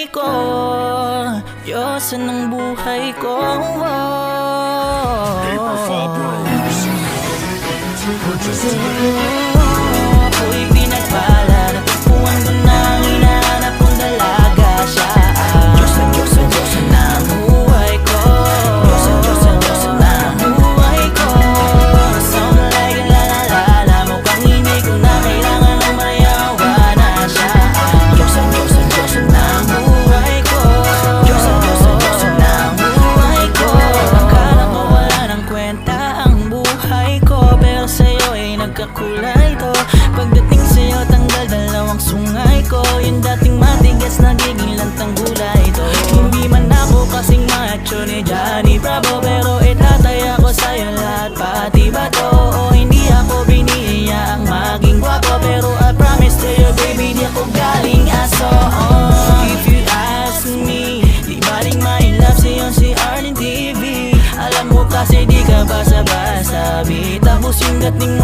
buhay ko, Diyos ng buhay ko. Ako'y pinagpalad, buwan ko nang hinahanap kong dalaga siya. Diyos ng buhay ko, Diyos ng buhay ko. Sound like lalala, mukhang hindi ko na kailangan ng mayawa na siya. Diyos ng buhay ko, Diyos ng buhay ko. Akala ko wala ng kwenta ang buhay ko, pero sa'yo ay nagkakulay to. Pagdating sa'yo tanggal dalawang sungay ko, yung dating matigas nagiging lantang gulay to. Hindi man ako kasing macho ni Johnny Bravo, pero itataya ko sa'yo lahat pati bato. O hindi ako binihiyaang maging gwapo, pero I promise to you baby di ako galing aso. If you ask me, di baling my love sa'yo si Arlene TV. Alam mo kasi di ka basa-basa, tapos yung dating